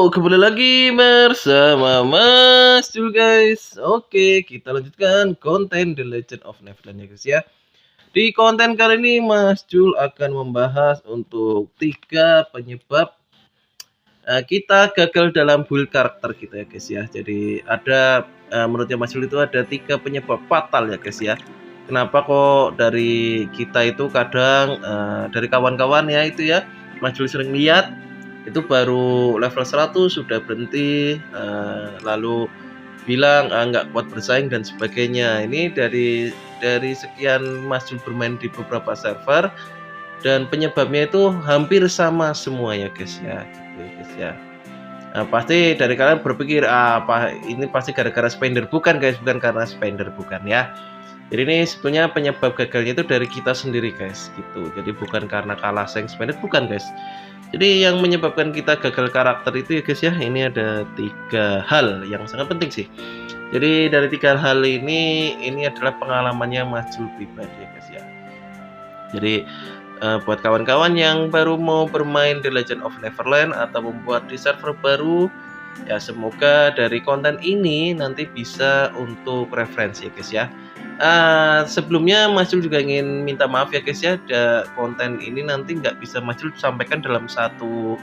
Kembali lagi bersama Mas Jul guys. Oke, kita lanjutkan konten The Legend of Neverland ya guys ya. Di konten kali ini Mas Jul akan membahas untuk 3 penyebab kita gagal dalam build karakter kita ya guys ya. Jadi ada menurutnya Mas Jul itu ada 3 penyebab fatal ya guys ya. Kenapa kok dari kita itu kadang dari kawan-kawan ya itu ya Mas Jul sering lihat itu baru level 100 sudah berhenti, lalu bilang nggak kuat bersaing dan sebagainya. Ini dari sekian Mas Jul bermain di beberapa server dan penyebabnya itu hampir sama semua ya guys ya, gitu ya guys ya. Pasti dari kalian berpikir apa ini pasti gara-gara spender, bukan guys, bukan karena spender, bukan ya. Jadi ini sebetulnya penyebab gagalnya itu dari kita sendiri guys, gitu. Jadi bukan karena kalah saing spender, bukan guys. Jadi yang menyebabkan kita gagal karakter itu ya guys ya, ini ada 3 hal yang sangat penting sih. Jadi dari 3 hal ini adalah pengalamannya Mas Jul pribadi ya guys ya. Jadi buat kawan-kawan yang baru mau bermain The Legend of Neverland atau membuat di server baru, ya semoga dari konten ini nanti bisa untuk referensi ya guys ya. Sebelumnya Mas Jul juga ingin minta maaf ya guys ya, konten ini nanti nggak bisa Mas Jul sampaikan dalam satu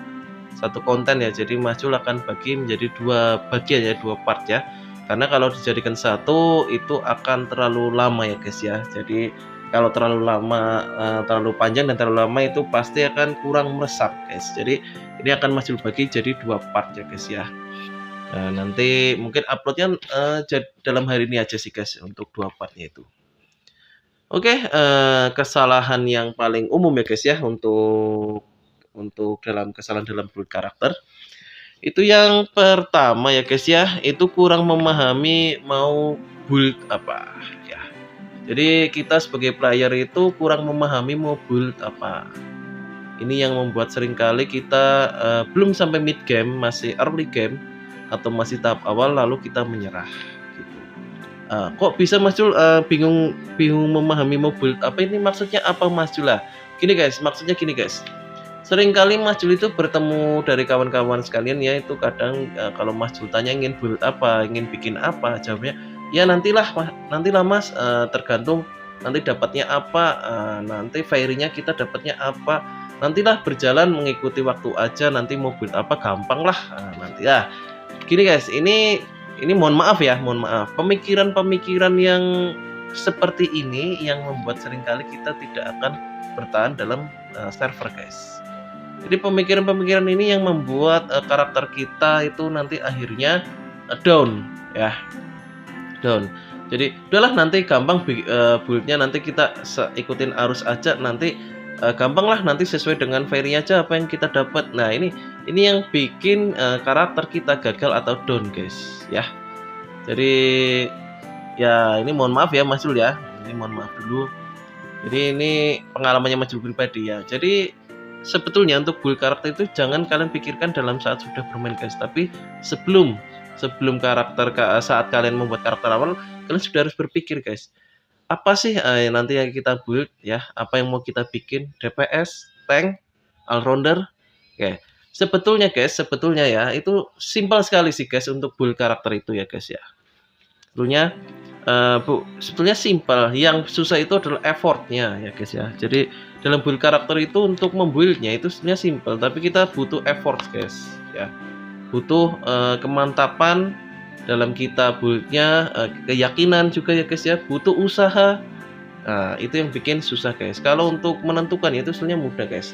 konten ya. Jadi Mas Jul akan bagi menjadi 2 bagian ya, 2 part ya. Karena kalau dijadikan satu itu akan terlalu lama ya guys ya. Jadi kalau terlalu lama, terlalu panjang dan terlalu lama itu pasti akan kurang meresap guys. Jadi ini akan Mas Jul bagi jadi 2 part ya guys ya. Nanti mungkin uploadnya dalam hari ini aja sih guys untuk 2 partnya itu. Oke, kesalahan yang paling umum ya guys ya untuk dalam kesalahan dalam build karakter. Itu yang pertama ya guys ya, itu kurang memahami mau build apa ya. Jadi kita sebagai player itu kurang memahami mau build apa. Ini yang membuat seringkali kita belum sampai mid game, masih early game atau masih tahap awal lalu kita menyerah gitu. Kok bisa Mas Jul bingung memahami mau build apa, ini maksudnya apa Mas Jul lah? Gini guys, maksudnya gini guys. Seringkali Mas Jul itu bertemu dari kawan-kawan sekalian ya, itu kadang kalau Mas Jul tanya ingin build apa, ingin bikin apa, jawabnya ya nantilah Mas, tergantung nanti dapatnya apa, nanti fairy-nya kita dapatnya apa, nantilah berjalan mengikuti waktu aja, nanti mau build apa gampang lah, nanti ya. Gini guys, ini mohon maaf ya, mohon maaf. Pemikiran-pemikiran yang seperti ini yang membuat seringkali kita tidak akan bertahan dalam server guys. Jadi pemikiran-pemikiran ini yang membuat karakter kita itu nanti akhirnya down ya, down. Jadi udahlah nanti gampang build-nya, nanti kita ikutin arus aja, nanti gampang lah, nanti sesuai dengan fairy aja apa yang kita dapat. Nah ini yang bikin karakter kita gagal atau down guys ya. Jadi ya ini mohon maaf ya Mas Jul ya, ini mohon maaf dulu. Jadi ini pengalamannya Mas Jul pribadi ya. Jadi sebetulnya untuk build karakter itu jangan kalian pikirkan dalam saat sudah bermain guys, tapi sebelum karakter, saat kalian membuat karakter awal, kalian sudah harus berpikir guys, apa sih nanti yang kita build ya, apa yang mau kita bikin, DPS, tank, all-rounder. Oke, sebetulnya ya itu simpel sekali sih guys untuk build karakter itu ya guys ya. Sebetulnya simpel, yang susah itu adalah effortnya ya guys ya. Jadi dalam build karakter itu untuk membuildnya itu sebenarnya simpel, tapi kita butuh effort guys ya, butuh kemantapan dalam kita buildnya, keyakinan juga ya guys ya, butuh usaha. Nah itu yang bikin susah guys. Kalau untuk menentukan itu sebenarnya mudah guys.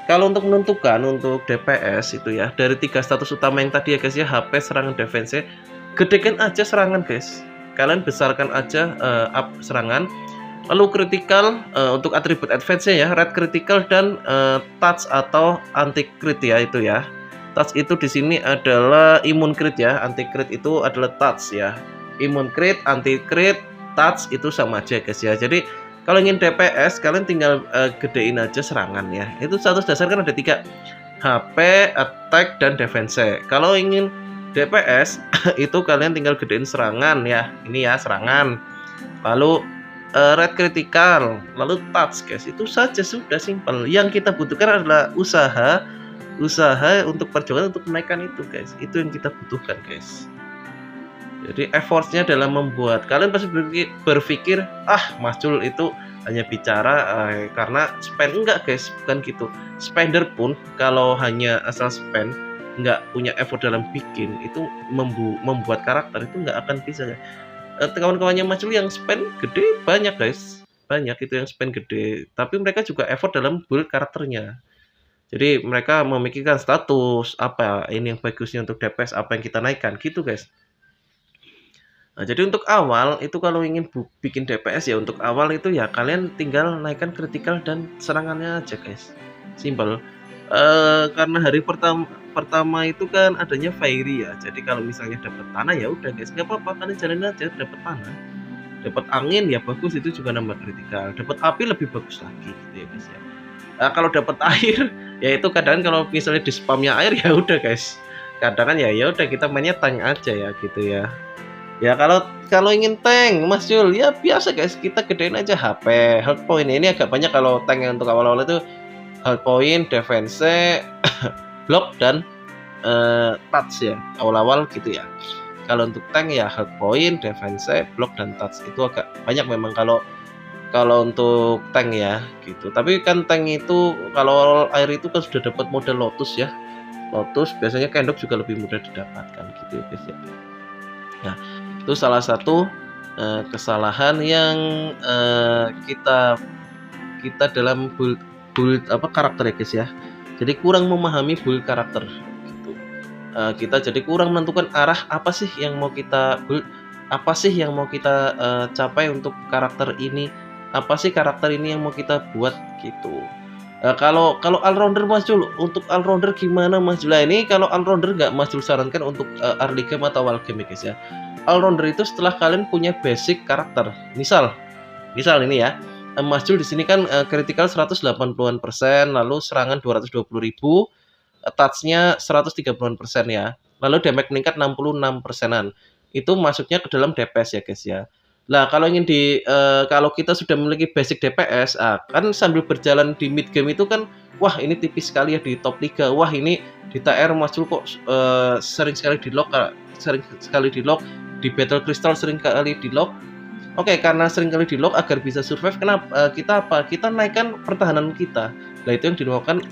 Kalau untuk menentukan untuk DPS itu ya, dari 3 status utama yang tadi ya guys ya, HP, serangan, defense, gedekan aja serangan guys, kalian besarkan aja up serangan, lalu critical untuk atribut advance ya, red critical dan touch atau anti crit ya itu ya. Touch itu di sini adalah imun crit ya, anti crit itu adalah touch ya. Imun crit, anti crit, touch itu sama aja guys ya. Jadi kalau ingin DPS kalian tinggal gedein aja serangan ya. Itu status dasar kan ada 3, HP, attack dan defense. Kalau ingin DPS itu kalian tinggal gedein serangan ya. Ini ya serangan. Lalu red critical, lalu touch guys. Itu saja, sudah simpel. Yang kita butuhkan adalah usaha, usaha untuk perjuangan untuk menaikkan itu guys. Itu yang kita butuhkan guys. Jadi effortnya dalam membuat, kalian pasti berpikir Mas Jul itu hanya bicara karena spend. Enggak guys, bukan gitu. Spender pun kalau hanya asal spend, nggak punya effort dalam bikin, itu membuat karakter itu nggak akan bisa. Kawan-kawannya Mas Jul yang spend gede banyak guys, banyak itu yang spend gede, tapi mereka juga effort dalam build karakternya. Jadi mereka memikirkan status apa ini yang bagusnya untuk DPS, apa yang kita naikkan gitu guys. Nah, jadi untuk awal itu kalau ingin bikin DPS ya, untuk awal itu ya kalian tinggal naikkan kritikal dan serangannya aja guys. Simple. Karena hari pertama itu kan adanya fiery ya. Jadi kalau misalnya dapat tanah ya udah guys, nggak apa-apa, kalian jalanin aja. Dapat tanah, dapat angin ya bagus, itu juga nambah kritikal. Dapat api lebih bagus lagi gitu ya guys ya. Kalau dapat air ya itu kadang kalau misalnya di spamnya air ya udah guys. Kadang kan ya udah kita mainnya tank aja ya gitu ya. Ya kalau ingin tank Mas Jul ya biasa guys, kita gedein aja HP, health point. Ini agak banyak kalau tank yang untuk awal-awal itu, health point, defense, block dan touch ya, awal-awal gitu ya. Kalau untuk tank ya health point, defense, block dan touch, itu agak banyak memang kalau untuk tank ya gitu. Tapi kan tank itu kalau air itu kan sudah dapat model Lotus ya. Lotus biasanya Kendok juga lebih mudah didapatkan gitu ya guys ya. Nah, itu salah satu kesalahan yang kita dalam build apa karakter ya guys ya. Jadi kurang memahami build karakter gitu. Kita jadi kurang menentukan arah apa sih yang mau kita build, apa sih yang mau kita capai untuk karakter ini, apa sih karakter ini yang mau kita buat gitu. Kalau all-rounder Mas Jul, untuk all-rounder gimana Mas Jul? Ini kalau all-rounder nggak Mas Jul sarankan untuk early game atau awal game ya guys ya. All-rounder itu setelah kalian punya basic karakter. Misal ini ya, Mas Jul di sini kan critical 180-an%, lalu serangan 220.000, touch-nya 130-an% ya. Lalu damage meningkat 66%-an. Itu masuknya ke dalam DPS ya guys ya. Nah, kalau ingin kalau kita sudah memiliki basic DPS, kan sambil berjalan di mid game itu kan, wah ini tipis sekali ya di top 3. Wah ini di TR Mas Jul kok sering sekali di lock, di Battle Crystal sering kali di lock. Oke, karena sering kali di lock, agar bisa survive, kenapa kita naikkan pertahanan kita. Nah, itu yang dinamakan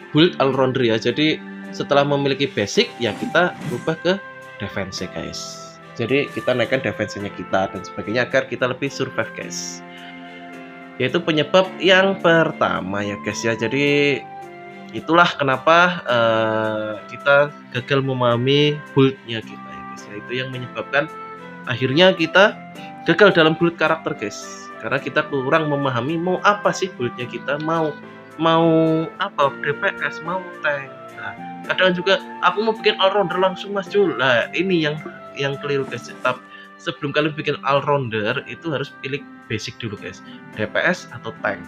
build all-rounder ya. Jadi setelah memiliki basic ya kita berubah ke defense guys. Jadi kita naikkan defense-nya kita dan sebagainya agar kita lebih survive guys. Yaitu penyebab yang pertama ya guys ya. Jadi itulah kenapa kita gagal memahami build-nya kita ya guys ya. Itu yang menyebabkan akhirnya kita gagal dalam build karakter guys. Karena kita kurang memahami mau apa sih build-nya kita, mau apa DPS, mau tank. Nah, kadang juga aku mau bikin all-rounder langsung Mas Jul. Nah, ini yang keliru guys. Tetap sebelum kalian bikin all-rounder itu harus pilih basic dulu guys, DPS atau tank.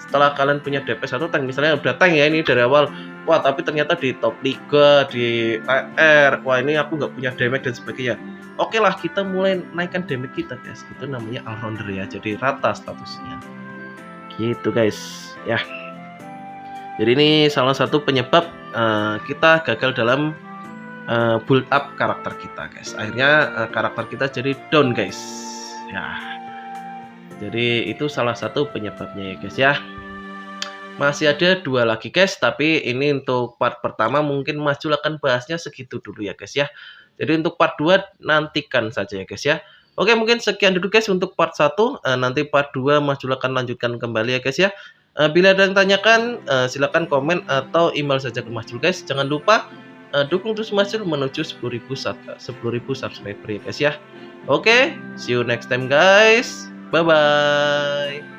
Setelah kalian punya DPS atau tank, misalnya udah tank ya ini dari awal, wah tapi ternyata di top 3 di TR, wah ini aku nggak punya damage dan sebagainya. Oke lah, kita mulai naikkan damage kita guys. Itu namanya all-rounder ya, jadi rata statusnya gitu guys ya. Jadi ini salah satu penyebab kita gagal dalam build up karakter kita guys. Akhirnya karakter kita jadi down guys ya. Jadi itu salah satu penyebabnya ya guys ya. Masih ada 2 lagi guys, tapi ini untuk part pertama mungkin Mas Jul akan bahasnya segitu dulu ya guys ya. Jadi untuk part 2 nantikan saja ya guys ya. Oke, mungkin sekian dulu guys untuk part 1. Nanti part 2 Mas Jul akan lanjutkan kembali ya guys ya. Bila ada yang tanyakan, silakan komen atau email saja ke Mas Jul guys. Jangan lupa dukung terus Mas Jul menuju 10.000 subscriber ya guys ya. Oke, see you next time guys. Bye bye.